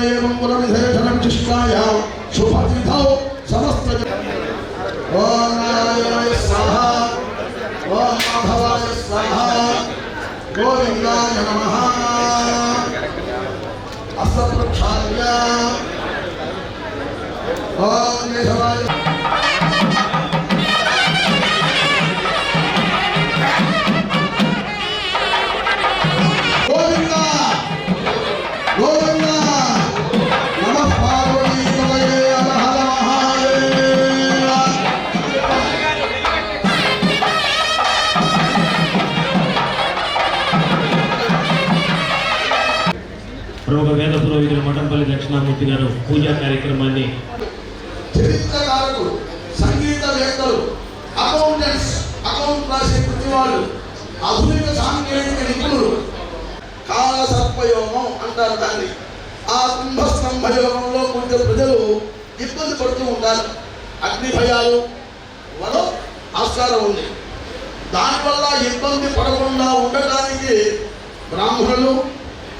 एवं गुणविशेषणं चिष्टायां शुभतिथौ समस्त ओम नारायणाय स्वाहा ओम माधवाय स्वाहा गोविंदाय नमः अस्त्रप्रक्षाल्य ओम केशवाय వేద పురోహితులు మఠంపల్లి దక్షిణామూర్తి గారు పూజా కార్యక్రమాన్ని చరిత్రకారులు, సంగీతవేత్తలు, అకౌంటెంట్స్, అకౌంట్ రాసే ప్రతివాళ్ళు, ఆధునిక సాంకేతిక నిపుణులు కాల సర్పయోగం అంటారు దాన్ని. ఆ కుంభస్తంభ యోగంలో కొంచెం ప్రజలు ఇబ్బంది పడుతూ ఉంటారు. అగ్ని భయాలు వల్ల ఆస్కారం ఉంది. దానివల్ల ఇబ్బంది పడకుండా ఉండటానికి బ్రాహ్మణులు,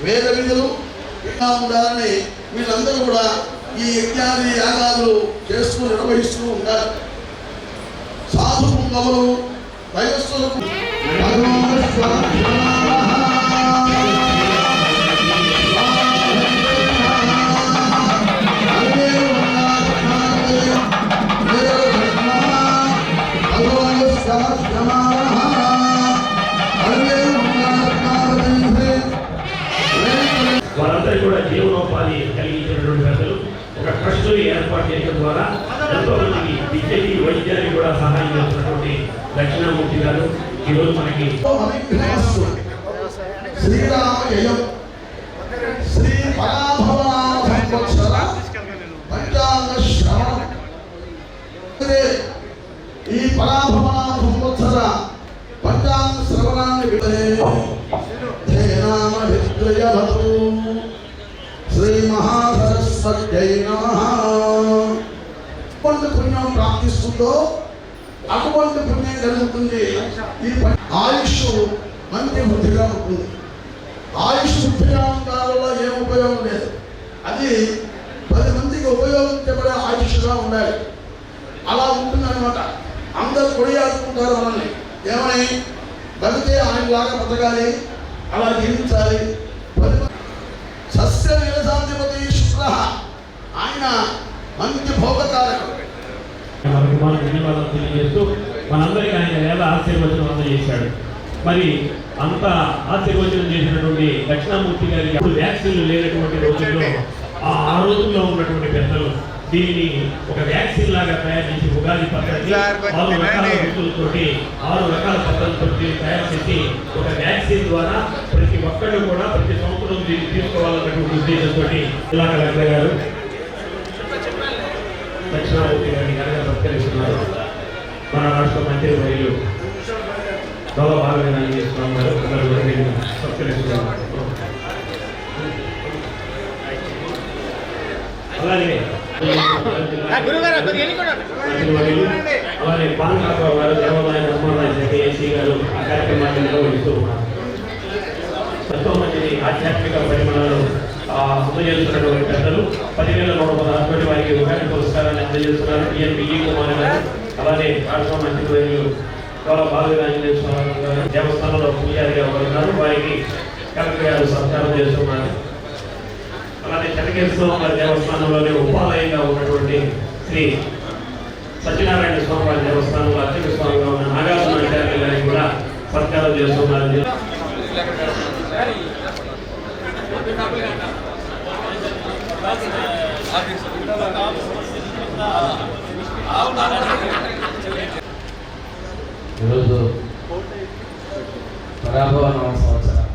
వేద విధులు ఇలా ఉండాలని వీళ్ళందరూ కూడా ఈ యజ్ఞాది యాగాలు చేస్తూ నిర్వహిస్తూ ఉంటారు. సాధు పుంగవులు వయస్సులకు వారందరూ కూడా జీవనోపాధి కలిగించినటువంటి పెద్దలు ఒక ట్రస్ట్ ఏర్పాటు చేయడం ద్వారా ఎంతో మందికి విద్యకి వైద్యానికి కూడా సహాయం చేస్తున్నటువంటి దక్షిణామూర్తి గారు ఈరోజు మనకి శ్రీరామజయం శ్రీ పరాభవనాథ పంచాంగ శ్రవణం. ఈ పరాభవనాథ సంవత్సర పంచాంగ శ్రవణాన్ని శ్రీ మహాసరస్వత్యై నమః. ఎటువంటి పుణ్యం ప్రాప్తిస్తుందో అటువంటి పుణ్యం కలుగుతుంది. ఈ ఆయుష్ మంచి వృద్ధిగా ఉంటుంది. ఆయుష్ వృద్ధిగా ఉండడం వల్ల ఏం ఉపయోగం లేదు. అది 10 మందికి ఉపయోగించబడే ఆయుష్గా ఉండాలి. అలా ఉంటుందన్నమాట. అందరూ కొడియాడుకుంటారు మనల్ని. ఏమని బతికే ఆయనలాగా బతకాలి, అలా జీవించాలి. సస్య నీలశాంతిపతి శుక్ర ఆయన మంచి భోగకారకుడు. ధన్యవాదాలు తెలియజేస్తూ మనందరికీ ఆయన వేద ఆశీర్వచనం అందజేశాడు. మరి అంత ఆశీర్వచనం చేసినటువంటి దక్షిణామూర్తి గారికి అప్పుడు వ్యాక్సిన్లు లేనటువంటి రోజుల్లో ఆ రోజుల్లో ఉన్నటువంటి పెద్దలు దీనిని ఒక వ్యాక్సిన్ లాగా తయారు చేసి ఉగాది పద్ధతి 6 రకాల రుచులతోటి 6 రకాల పద్ధతులతో తయారు చేసి ఒక వ్యాక్సిన్ ద్వారా ప్రతి ఒక్కళ్ళు కూడా ప్రతి సంవత్సరం దీన్ని తీసుకోవాలన్నటువంటి ఉద్దేశంతో ఇలాగ లగ్న గారు దక్షిణామూర్తి గారిని కనుక సత్కరిస్తున్నారు. మన రాష్ట్ర మంత్రి వర్యులు గౌరవ భాగంగా చేస్తున్నాం గారు సత్కరిస్తున్నారు. అలాగే అలాగే పానకారావు గారు దేవాలయ ధర్మాలయ ఏసీ గారు ఆ కార్యక్రమాన్ని నిర్వహిస్తూ ఉన్నారు. ఎంతో మంది ఆధ్యాత్మిక పరిమాణాలు అందజేస్తున్నటువంటి పెద్దలు 10,116 వారికి ఉగాది పురస్కారాన్ని అందజేస్తున్నారు. ఈఎన్బిఈ కుమార్ గారు అలాగే రాష్ట్ర మంత్రి వర్యులు గౌరవ బాలవీరాంజనేయ స్వామి గారు దేవస్థానంలో పూజారిగా ఉన్నారు. వారికి కలెక్టర్ గారు సత్కారం చేస్తున్నారు. అలాగే చెన్నకేశ్వర దేవస్థానంలోనే ఉపాలయంగా ఉన్నటువంటి శ్రీ సత్యనారాయణ స్వామి వారి దేవస్థానంలో అర్చక స్వామిగా ఉన్న నాగార్జునాచార్య గారికి కూడా సత్కారం చేస్తున్నారు. ఈరోజు పరాభవ నవ సంవత్సరం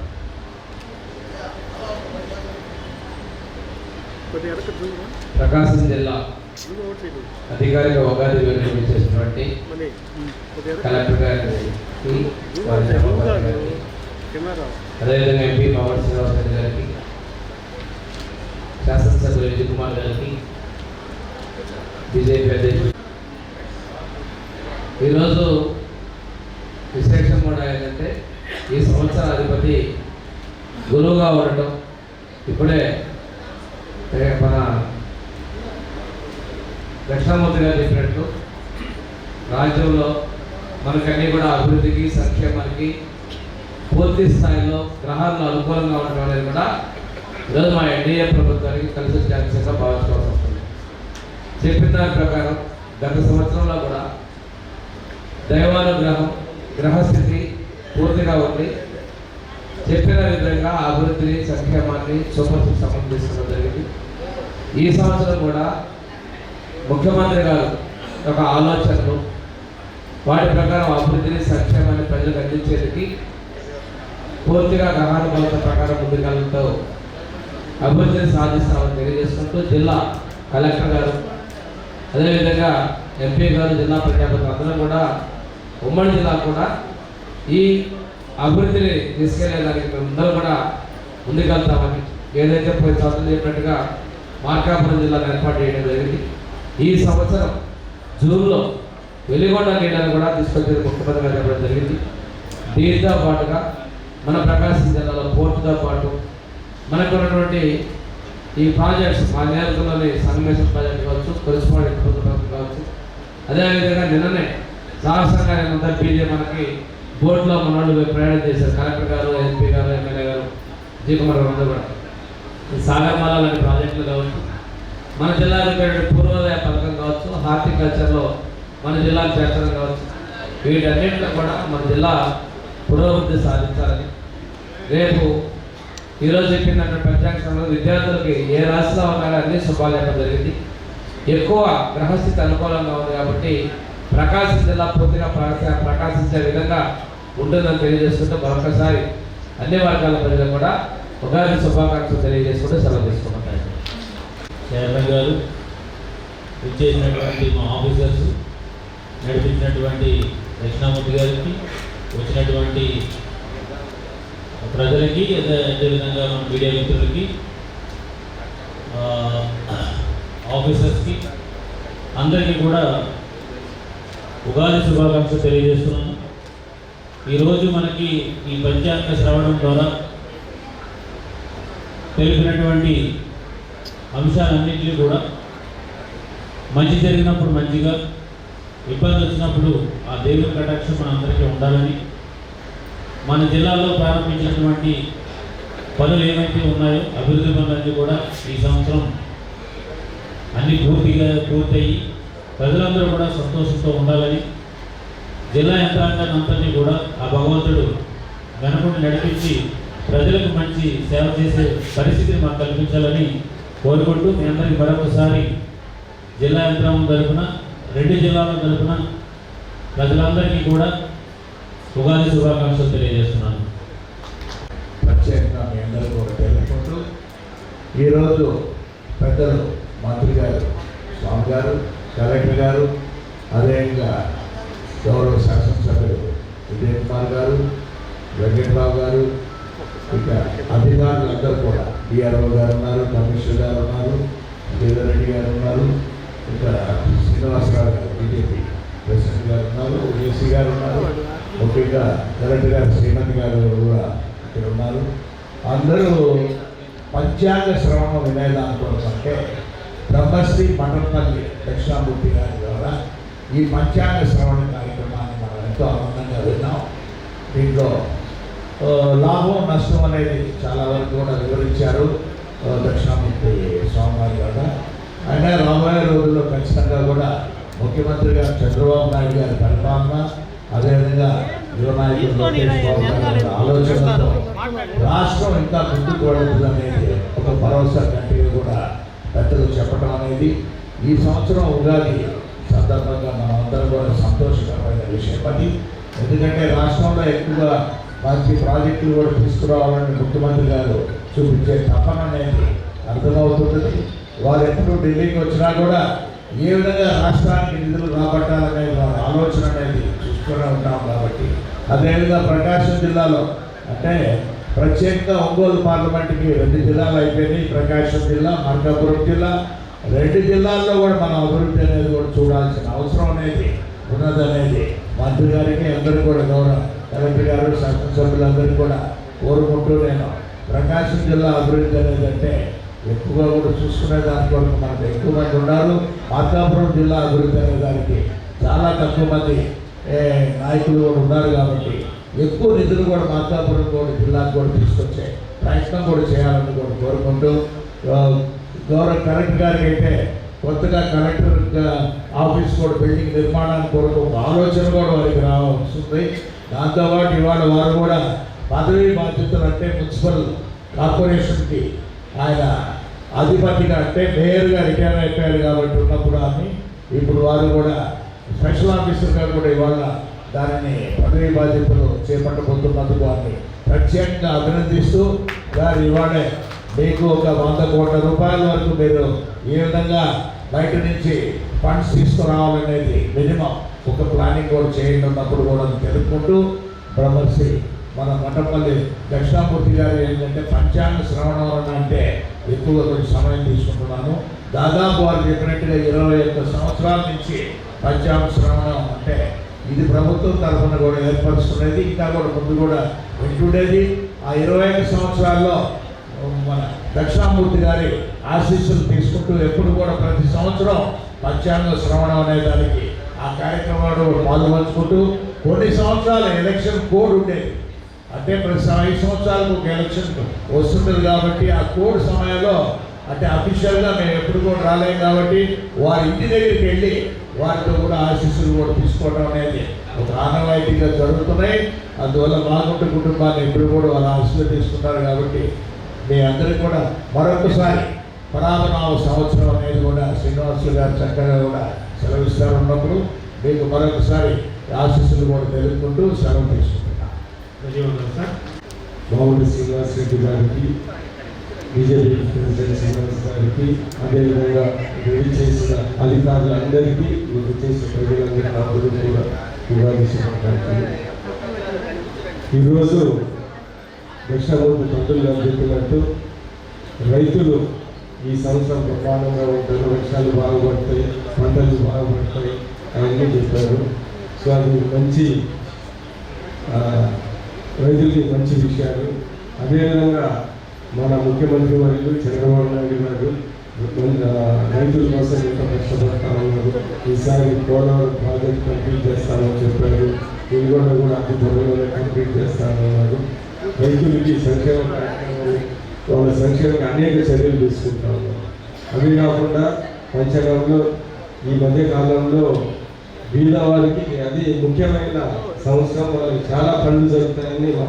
ప్రకాశం జిల్లా అధికారిక ఉగాది వేడుకలు చేసినటువంటి కలెక్టర్ గారికి, అదేవిధంగా ఎంపీ పవన్ శ్రీనివాస్ గారికి, శాసనసభ్యులు విజయ్ కుమార్ గారికి, బీజేపీ అధ్యక్షుడు. ఈరోజు విశేషం కూడా ఏంటంటే ఈ సంవత్సర అధిపతి గురువుగా ఉండటం. ఇప్పుడే మన దక్షిణామూర్తి గారు చెప్పినట్టు రాజ్యంలో మనకన్నీ కూడా అభివృద్ధికి సంక్షేమానికి పూర్తి స్థాయిలో గ్రహాల్లో అనుకూలంగా ఉండడం అనేది కూడా ఈరోజు మా ఎన్డీఏ ప్రభుత్వానికి కలిసి ఛాన్సెస్గా భావించుకోవాల్సి వస్తుంది. చెప్పిన దాని ప్రకారం గత సంవత్సరంలో కూడా దైవానుగ్రహం గ్రహస్థితి పూర్తిగా ఉంది. చెప్పిన విధంగా అభివృద్ధిని సంక్షేమాన్ని సూపర్ సంబంధించడం జరిగింది. ఈ సంవత్సరం కూడా ముఖ్యమంత్రి గారు ఒక ఆలోచనలు వాటి ప్రకారం అభివృద్ధిని సంక్షేమాన్ని ప్రజలకు అందించేందుకు పూర్తిగా గ్రహానుకూలత ప్రకారం ముందుకెళ్తూ అభివృద్ధిని సాధిస్తామని తెలియజేసుకుంటూ జిల్లా కలెక్టర్ గారు అదేవిధంగా ఎంపీ గారు జిల్లా ప్రజాప్రతినిధులు అందరూ కూడా ఉమ్మడి జిల్లా కూడా ఈ అభివృద్ధిని తీసుకెళ్లేదానికి అందరూ కూడా ముందుకెళ్తామని ఏదైతే పోయి సంవత్సరం చెప్పినట్టుగా మార్కాపురం జిల్లాను ఏర్పాటు చేయడం జరిగింది. ఈ సంవత్సరం జూన్లో వెలిగొండ నీళ్ళను కూడా తీసుకొచ్చి ముఖ్యమంత్రి గారు చెప్పడం జరిగింది. దీంతో పాటుగా మన ప్రకాశం జిల్లాలో పోర్టుతో పాటు మనకు ఉన్నటువంటి ఈ ప్రాజెక్ట్స్ మా నియోజకవర్గంలోని సంగమేశ్వర ప్రాజెక్ట్ కావచ్చు, కొలిసిపాడు ప్రాజెక్ట్ కావచ్చు, అదేవిధంగా నిన్ననే సాహసంగా నేనంతా బీజే మనకి బోట్లో మన వాళ్ళు ప్రయాణం చేశారు. కలెక్టర్ గారు, ఎంపీ గారు, ఎమ్మెల్యే గారు, జీ కుమార్ గారు అందరూ కూడా ఈ సాగర్మాల లాంటి ప్రాజెక్టులు కావచ్చు, మన జిల్లాలో పూర్వోదయ పథకం కావచ్చు, హార్టికల్చర్లో మన జిల్లాకు చేర్చడం కావచ్చు, వీటన్నింటిలో కూడా మన జిల్లా పురోభివృద్ధి సాధించాలని రేపు ఈరోజు చెప్పినట్టు పంచాంగంలో విద్యార్థులకి ఏ రాశిలో ఉన్నారో అన్ని శుభాలు చెప్పడం జరిగింది. ఎక్కువ గ్రహస్థితి అనుకూలంగా ఉంది కాబట్టి ప్రకాశం జిల్లా పూర్తిగా ప్రకాశించే విధంగా ఉంటుందని తెలియజేసుకుంటూ మరొకసారి అన్ని వర్గాల ప్రజలు కూడా ఉగాది శుభాకాంక్షలు తెలియజేసుకుంటూ సెలవు తీసుకుంటారు. చైర్మన్ గారు ఇచ్చేసినటువంటి మా ఆఫీసర్స్ నడిపించినటువంటి దక్షిణామూర్తి గారికి, వచ్చినటువంటి ప్రజలకి, అదేవిధంగా మన మీడియా మిత్రులకి, ఆఫీసర్స్కి అందరికీ కూడా ఉగాది శుభాకాంక్షలు తెలియజేస్తున్నాను. ఈరోజు మనకి ఈ పంచాంగ శ్రవణం ద్వారా తెలిపినటువంటి అంశాలన్నింటినీ కూడా మంచి జరిగినప్పుడు మంచిగా, ఇబ్బంది వచ్చినప్పుడు ఆ దేవుని కటాక్షం మన అందరికీ ఉండాలని, మన జిల్లాలో ప్రారంభించినటువంటి పనులు ఏమైతే ఉన్నాయో అభివృద్ధి పనులన్నీ కూడా ఈ సంవత్సరం అన్నీ పూర్తయ్యి ప్రజలందరూ కూడా సంతోషంతో ఉండాలని, జిల్లా యంత్రాంగాన్ని అంతటినీ కూడా ఆ భగవంతుడు వెనకుండి నడిపించి ప్రజలకు మంచి సేవ చేసే పరిస్థితిని మాకు కల్పించాలని కోరుకుంటూ మీ అందరికీ మరొకసారి జిల్లా యంత్రాంగం తరపున, రెండు జిల్లాల తరపున ప్రజలందరికీ కూడా ఉగాది శుభాకాంక్షలు తెలియజేస్తున్నాను. ప్రత్యేకంగా మీ అందరూ కూడా తెలుసుకుంటూ ఈరోజు పెద్దలు మంత్రి గారు, స్వామి గారు, కలెక్టర్ గారు, అదేవిధంగా గౌరవ శాసనసభ్యులు విజయ్ కుమార్ గారు, వెంకటరావు గారు, ఇక అధికారులందరూ కూడా డిఆర్ఓ గారు ఉన్నారు, కమిషనర్ గారు ఉన్నారు, దేవరెడ్డి గారు ఉన్నారు, ఇంకా శ్రీనివాసరావు గారు బీజేపీ ప్రెసిడెంట్ గారు ఉన్నారు, ఏసీ గారు ఉన్నారు, ముఖ్యంగా కలెక్టర్ గారు శ్రీమతి గారు కూడా ఇక్కడ ఉన్నారు. అందరూ పంచాంగ శ్రవణం వినేదానికోసం అంటే బ్రహ్మశ్రీ మఠంపల్లి దక్షిణామూర్తి గారి ద్వారా ఈ పంచాంగ శ్రవణ కార్యక్రమాన్ని మనం ఎంతో ఆనందంగా విన్నాం. దీంట్లో లాభం నష్టం అనేది చాలా వరకు కూడా వివరించారు దక్షిణామూర్తి స్వామివారి ద్వారా. అయినా రాబోయే రోజుల్లో ఖచ్చితంగా కూడా ముఖ్యమంత్రి గారు చంద్రబాబు నాయుడు గారి పరిపాలన, అదేవిధంగా యువ నాయకులు లోకేష్ బాబు గారి ఆలోచనలతో రాష్ట్రం ఇంకా ముందుకు వెళుతుంది అనేది ఒక భరోసా గట్టిగా కూడా పెద్దలు చెప్పడం అనేది ఈ సంవత్సరం ఉగాది సందర్భంగా మనం అందరం కూడా సంతోషకరమైన విషయం అది. ఎందుకంటే రాష్ట్రంలో ఎక్కువగా మంచి ప్రాజెక్టులు కూడా తీసుకురావాలని ముఖ్యమంత్రి గారు చూపించే తపన అనేది అర్థమవుతుంది. వారు ఎప్పుడు ఢిల్లీకి వచ్చినా కూడా ఏ విధంగా రాష్ట్రానికి నిధులు రాబట్టాలనే వారి ఆలోచన అనేది చూస్తూనే ఉంటాం. కాబట్టి అదేవిధంగా ప్రకాశం జిల్లాలో అంటే ప్రత్యేకంగా ఒంగోలు పార్లమెంట్కి 2 జిల్లాలు అయిపోయినాయి, ప్రకాశం జిల్లా, మార్కాపురం జిల్లా, 2 జిల్లాల్లో కూడా మనం అభివృద్ధి అనేది కూడా చూడాల్సిన అవసరం అనేది ఉన్నదనేది మంత్రి గారికి అందరూ కూడా గౌరవ కలెక్టర్ గారు, శాసనసభ్యులందరికీ కూడా కోరుకుంటూ నేను ప్రకాశం జిల్లా అభివృద్ధి అనేది అంటే ఎక్కువగా కూడా చూసుకునే దాని కొరకు మనకు ఎక్కువ మంది ఉన్నారు. మార్కాపురం జిల్లా అభివృద్ధి అనే దానికి చాలా తక్కువ మంది నాయకులు కూడా ఉన్నారు కాబట్టి ఎక్కువ నిధులు కూడా మార్కాపురం కూడా జిల్లాకు కూడా తీసుకొచ్చే ప్రయత్నం కూడా చేయాలని కూడా కోరుకుంటూ, గౌరవ కలెక్టర్ గారికి అయితే కొత్తగా కలెక్టర్ ఆఫీస్ కూడా బిల్డింగ్ నిర్మాణానికి కొరకు ఒక ఆలోచన కూడా వారికి రావాల్సింది. దాంతోపాటు ఇవాళ వారు కూడా పదవి బాధ్యతలు అంటే మున్సిపల్ కార్పొరేషన్కి ఆయన అధిపతిగా అంటే మేయర్గా రిటైర్ అయిపోయారు కాబట్టి ఉన్నప్పుడు అని ఇప్పుడు వారు కూడా స్పెషల్ ఆఫీసర్గా కూడా ఇవాళ దానిని పదవి బాధ్యతలు చేపట్టబోతున్నందుకు వారిని ప్రత్యేకంగా అభినందిస్తూ వారు ఇవాళే మీకు ఒక 100 కోట్ల రూపాయల వరకు మీరు ఏ విధంగా బయట నుంచి ఫండ్స్ తీసుకురావాలనేది మినిమం ఒక ప్లానింగ్ కూడా చేయండి ఉన్నప్పుడు కూడా తెలుపుకుంటూ, బ్రహ్మశ్రీ మన మఠంపల్లి దక్షిణామూర్తి గారు ఏంటంటే పంచాంగ శ్రవణం అంటే ఎక్కువగా కొంచెం సమయం తీసుకుంటున్నాను. దాదాపు వారు చెప్పినట్టుగా 21 సంవత్సరాల నుంచి పంచాంగ శ్రవణం అంటే ఇది ప్రభుత్వం తరఫున కూడా ఏర్పరుస్తున్నది. ఇంకా కూడా ముందు కూడా వింటుండేది. ఆ 21 సంవత్సరాల్లో మన దక్షిణామూర్తి గారి ఆశీస్సులు తీసుకుంటూ ఎప్పుడు కూడా ప్రతి సంవత్సరం పంచాంగ శ్రవణం అనే దానికి ఆ కార్యక్రమాలు పాల్పంచుకుంటూ కొన్ని సంవత్సరాలు ఎలక్షన్ కోడ్ ఉండేది. అంటే ప్రతి 5 సంవత్సరాలకు ఒక ఎలక్షన్ వస్తుంటుంది కాబట్టి ఆ కోడ్ సమయంలో అంటే అఫీషియల్గా మేము ఎప్పుడు కూడా రాలేము కాబట్టి వారి ఇంటి దగ్గరికి వెళ్ళి వారితో కూడా ఆశీస్సులు కూడా తీసుకోవడం అనేది ఒక ఆనవాయితీగా జరుగుతున్నాయి. అందువల్ల మాగుంట కుటుంబాన్ని ఎప్పుడు కూడా వాళ్ళ ఆశీస్సులు తీసుకున్నారు కాబట్టి మీ అందరికీ కూడా మరొకసారి పరామనామ సంవత్సరం అనేది కూడా శ్రీనివాసులు గారు చక్కగా కూడా సెలవిస్తారు ఉన్నప్పుడు మీకు మరొకసారి ఆశీస్సులు కూడా తెలుపుకుంటూ సెలవు తీసుకుంటున్నాను. ధన్యవాదాలు సార్. మామూలు శ్రీనివాస్ రెడ్డి గారికి, బీజేపీ ప్రెసిడెంట్ శ్రీనివాస్ గారికి, అదేవిధంగా రెడీ చేసిన అధికారులందరికీ, మీకు చేసిన ప్రజలందరికీ అందరూ కూడా ఉగాది శుభాకాంక్షలు. ఈరోజు దక్షిణామూర్తి పంతులు గారు చెప్పినట్టు రైతులు ఈ సంవత్సరం ప్రమాణంగా ఉంటారు, వర్షాలు బాగుపడతాయి, పంటలు బాగుపడతాయి అవన్నీ చెప్పారు. సో అది మంచి రైతులకి మంచి విషయాలు. అదేవిధంగా మన ముఖ్యమంత్రి వర్యులు చంద్రబాబు నాయుడు గారు రైతుల కోసం ఎంత కష్టపడతామన్నారు. ఈసారి పోలవరం ప్రాజెక్ట్ కంప్లీట్ చేస్తామని చెప్పారు. ఇది కూడా అతి త్వరలోనే కంప్లీట్ చేస్తామన్నారు. రైతులకి సంక్షేమ కార్యక్రమాలు, వాళ్ళ సంక్షేమకి అనేక చర్యలు తీసుకుంటా ఉన్నారు. అవి కాకుండా పంచగంలో ఈ మధ్య కాలంలో బీదవారికి అది ముఖ్యమైన సంవత్సరం, వాళ్ళకి చాలా పనులు జరుగుతాయని మా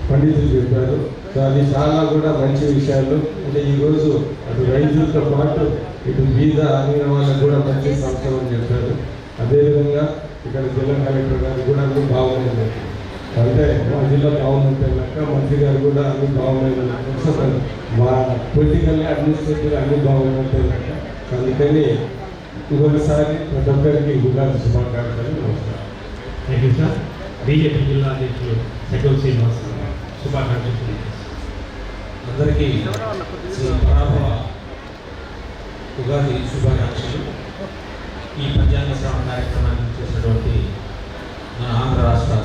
పండితులు చెప్పారు. సో అది చాలా కూడా మంచి విషయాలు. అంటే ఈరోజు అటు రైతులతో పాటు ఇటు బీద అనిన వాళ్ళకు కూడా మంచి సంవత్సరం అని చెప్పారు. అదేవిధంగా ఇక్కడ జిల్లా కలెక్టర్ గారు కూడా అన్ని బాగున్నాయి. అంటే మా జిల్లా బాగుందంటే మంత్రి గారు కూడా అన్ని బాగున్నాయి. మా పొలిటికల్ అడ్మినిస్ట్రేటివ్ అన్ని బాగుందంటే అందుకని ఇంకొకసారి ప్రతి ఒక్కరికి ఉగాది శుభాకాంక్షలు. నమస్కారం. Thank you sir. బీజేపీ జిల్లా అధ్యక్షులు సెకండ్ శ్రీనివాస్ శుభాకాంక్షలు. అందరికీ శ్రీ పరాభవ ఉగాది శుభాకాంక్షలు. ఈ పంచాంగ శ్రవణ కార్యక్రమాన్ని చేసినటువంటి మన ఆంధ్ర రాష్ట్ర